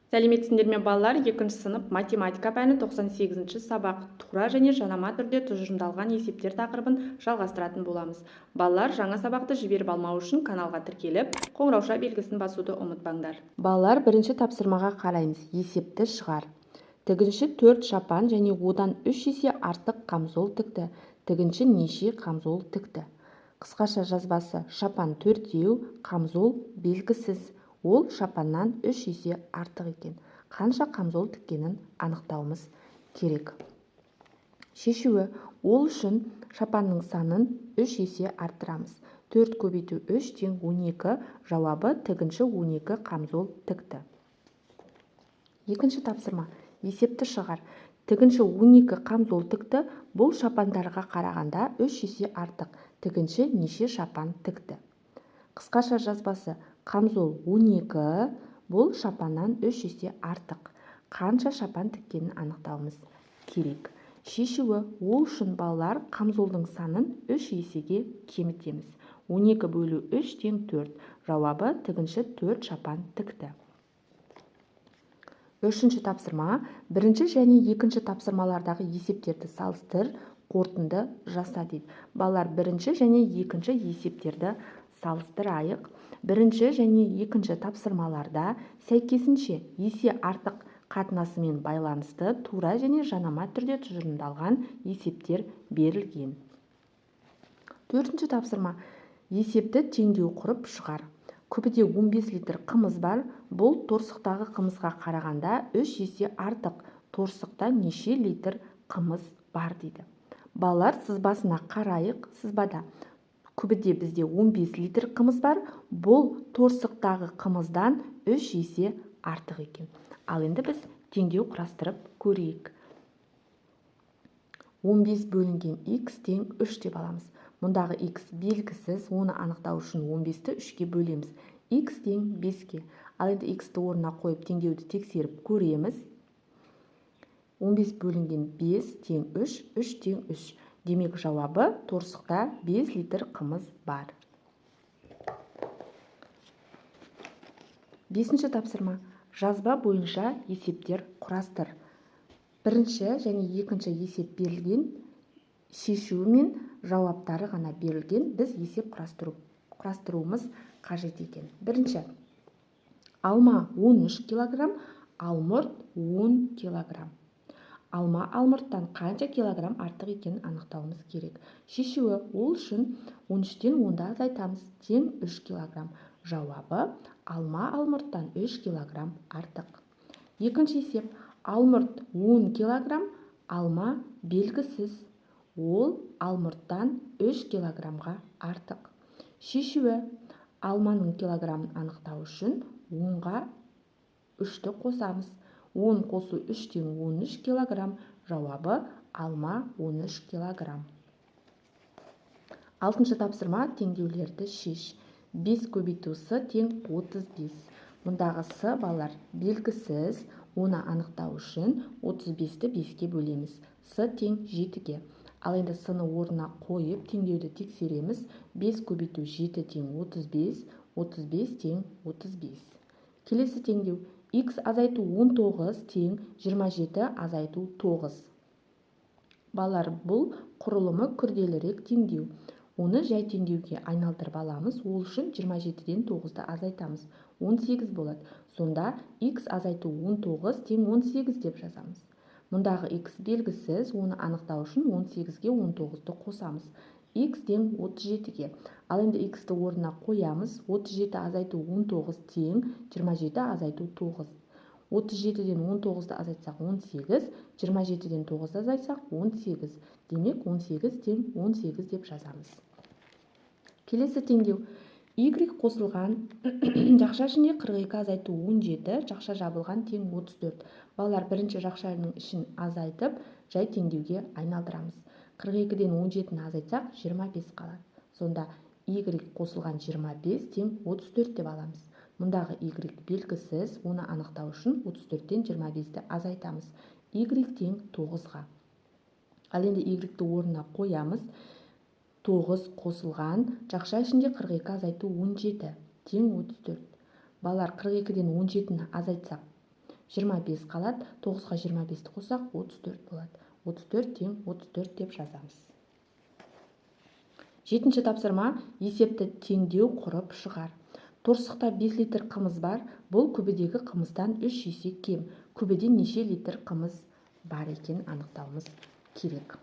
Сәлеметсіңдер ме балалар, 2 сынып математика пәні 98 сабақ тура және жанама түрде тұжырымдалған есептер тақырыбын жалғастыратын боламыз. Балалар, жаңа сабақты жіберіп алмау үшін каналға тіркеліп, қоңырауша белгісін басуды ұмытпаңдар. Балалар, бірінші тапсырмаға қараймыз. Есепті шығар. Тігінші 4 шапан және одан 3 есе артық қамзол тікті. Тігінші неше қамзол тікті? Қысқаша жазбасы: шапан 4-еу, қамзол белгісіз. Ол шапаннан 3 есе артық екен. Қанша қамзол тіккенін анықтауымыз керек. Шешуі: ол үшін шапанның санын 3 есе арттырамыз. 4 көбейту 3 тең 12. Жауабы: тігінші 12 қамзол тікті. Екінші тапсырма. Есепті шығар. Тігінші 12 қамзол тікті. Бұл шапандарға қарағанда 3 есе артық. Тігінші неше шапан тікті? Қысқаша жазбасы: қамзол 12, бұл шапаннан 3 есе артық. Қанша шапан тіккенін анықтауымыз керек. Шешуі: ол үшін балалар қамзолдың санын 3 есеге кемітеміз. 12 бөлу 3 тең 4. Жауабы: тігінші 4 шапан тікті. Үшінші тапсырма. Бірінші және екінші тапсырмалардағы есептерді салыстыр, қорытынды жаса дейді. Балалар, бірінші және екінші есептерді салыстырайық. Бірінші және екінші тапсырмаларда сәйкесінше есе артық қатынасымен байланысты тура және жанама түрде тұжырымдалған есептер берілген. Төртінші тапсырма. Есепті теңдеу құрып шығар. Күбіде 15 литр қымыз бар. Бұл торсықтағы қымызға қарағанда 3 есе артық. Торсықта неше литр қымыз бар дейді. Балалар, сызбасына қарайық. Сызбада күбіде бізде 15 литр қымыз бар. Бұл торсықтағы қымыздан 3 есе артық екен. Ал енді біз теңдеу құрастырып көрейік. 15 бөлінген x тең 3 деп аламыз. Мұндағы x белгісіз, оны анықтау үшін 15-ті 3-ке бөлеміз. X тең 5-ке. Ал енді x-ті орнына қойып теңдеуді тексеріп көреміз. 15 бөлінген 5 тең 3, 3 тең 3. Демек жауабы: торсықта 5 литр қымыз бар. Бесінші тапсырма. Жазба бойынша есептер құрастыр. Бірінші және екінші есеп берілген, шешуі мен жауаптары ғана берілген. Біз есеп құрастыруымыз қажет екен. Бірінші. Алма 13 килограмм, алмұрт 10 килограмм. Алма алмұрттан қанша килограмм артық екенін анықтауымыз керек. Шешуі: ол үшін 13-тен 10-ды азайтамыз. Тең 3 килограмм. Жауабы: алма алмұрттан 3 килограмм артық. Екінші есеп. Алмұрт 10 килограмм, алма белгісіз. Ол алмұрттан 3 килограммға артық. Шешуі: алманың килограммын анықтау үшін 10-ға 3-ті қосамыз. 10 қосу 3 тең 13 килограмм. Жауабы: алма 13 килограмм. Алтыншы тапсырма. Теңдеулерді шеш. 5 көбейту с тең 35. Мұндағы с, балалар, белгісіз. Оны анықтау үшін 35-ті 5-ке бөлеміз. С тең 7-ге. Ал енді с-ны орнына қойып теңдеуді тексереміз. 5 көбейту 7 тең 35, 35 тең 35. Келесі теңдеу. X азайту 19 тең 27 азайту 9. Балалар, бұл құрылымы күрделірек теңдеу. Оны жай теңдеуге айналдырып аламыз. Ол үшін 27-ден 9-ды азайтамыз. 18 болады. Сонда x азайту 19 тең 18 деп жазамыз. Мұндағы x белгісіз, оны анықтау үшін 18-ге 19-ды қосамыз. X тең 37-ге. Ал енді x-ті орнына қоямыз. 37 азайту 19 тең 27 азайту 9. 37-ден 19-ды азайтсақ 18, 27-ден 9-ды азайтсақ 18. Демек 18 тең 18 деп жазамыз. Келесі теңдеу. Y қосылған жақша ішінде 42 азайту 17, жақша жабылған тең 34. Балалар, бірінші жақшаның ішін азайтып, жай теңдеуге айналдырамыз. 42-ден 17-ні азайтсақ 25 қалады. Сонда Y қосылған 25 тең 34 деп аламыз. Мұндағы Y белгісіз, оны анықтау үшін 34-тен 25-ті азайтамыз. Y тең 9-ға. Ал енді Y-ті орнына қоямыз. 9 қосылған жақша ішінде 42 азайту 17 тең 34. Балалар, 42-ден 17-ні азайтсақ 25 қалады. 9-ға 25-ті қосақ 34 болады. 34 тең 34 деп жазамыз. 7-ші тапсырма. Есепті теңдеу құрып шығар. Торсықта 5 литр қымыз бар. Бұл күбідегі қымыздан 3 есе кем. Күбіде неше литр қымыз бар екенін анықтауымыз керек.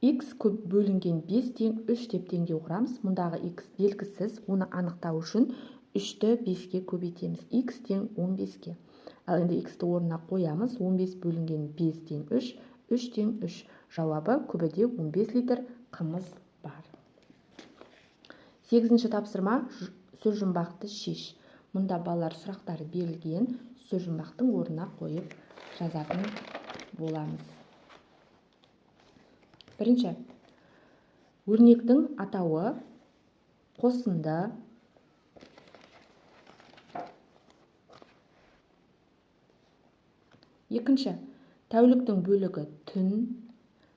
X көп бөлінген 5 тең 3 деп теңдеу құрамыз. Мұндағы X белгісіз, оны анықтау үшін 3-ті 5-ке көбейтеміз. X тең 15-ке. Ал енді X-ті орнына қоямыз. 15 бөлінген 5 тең 3, 3 тең 3. Жауабы күбіде 15 литр қымыз бар. 8-ші тапсырма. Сөз жұмбақты шеш. Мұнда балалар сұрақтары берілген. Сөз жұмбақтың орнына қойып жазатын боламыз. Бірінші. Өрнектің атауы қосынды. Екінші. Тәуліктің бөлігі түн.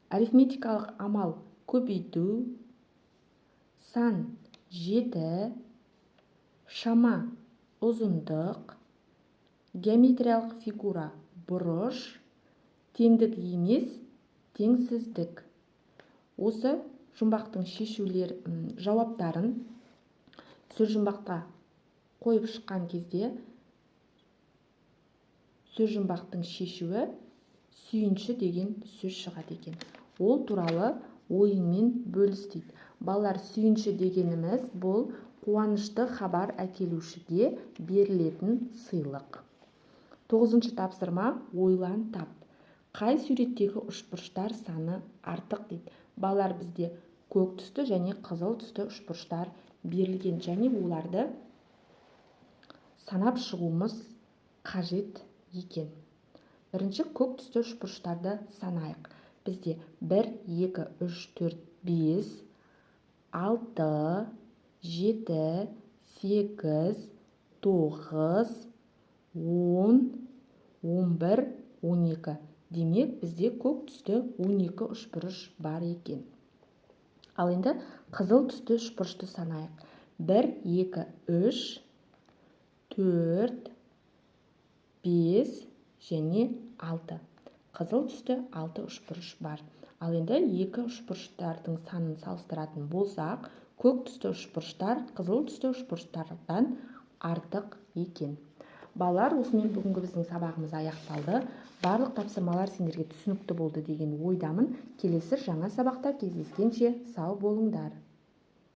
Арифметикалық амал көбейту. Сан 7. Шама ұзындық. Геометриялық фигура бұрыш. Теңдік емес, теңсіздік. Осы жұмбақтың жауаптарын сөз жұмбаққа қойып шыққан кезде сөз жұмбақтың шешуі сүйінші деген сөз шығады екен. Ол туралы ойыңмен бөліс дейді. Балалар, сүйінші дегеніміз бұл қуанышты хабар әкелушіге берілетін сыйлық. 9-ші тапсырма. Ойлан тап. Қай суреттегі үшбұрыштар саны артық дейді. Балалар, бізде көк түсті және қызыл түсті үшбұрыштар берілген, және оларды санап шығуымыз қажет екен. Бірінші көк түсті үшбұрыштарды санайық. Бізде 1, 2, 3, 4, 5, 6, 7, 8, 9, 10, 11, 12. Демек, бізде көк түсті 12 үшбұрыш бар екен. Ал енді қызыл түсті үшбұрышты санайық. 1, 2, 3, 4, 5 және 6. Қызыл түсті 6 үшбұрыш бар. Ал енді екі үшбұрыштардың санын салыстыратын болсақ, көк түсті үшбұрыштар қызыл түсті үшбұрыштардан артық екен. Балалар, осымен бүгінгі біздің сабағымыз аяқталды. Барлық тапсырмалар сендерге түсінікті болды деген ойдамын. Келесі жаңа сабақта кездескенше сау болыңдар.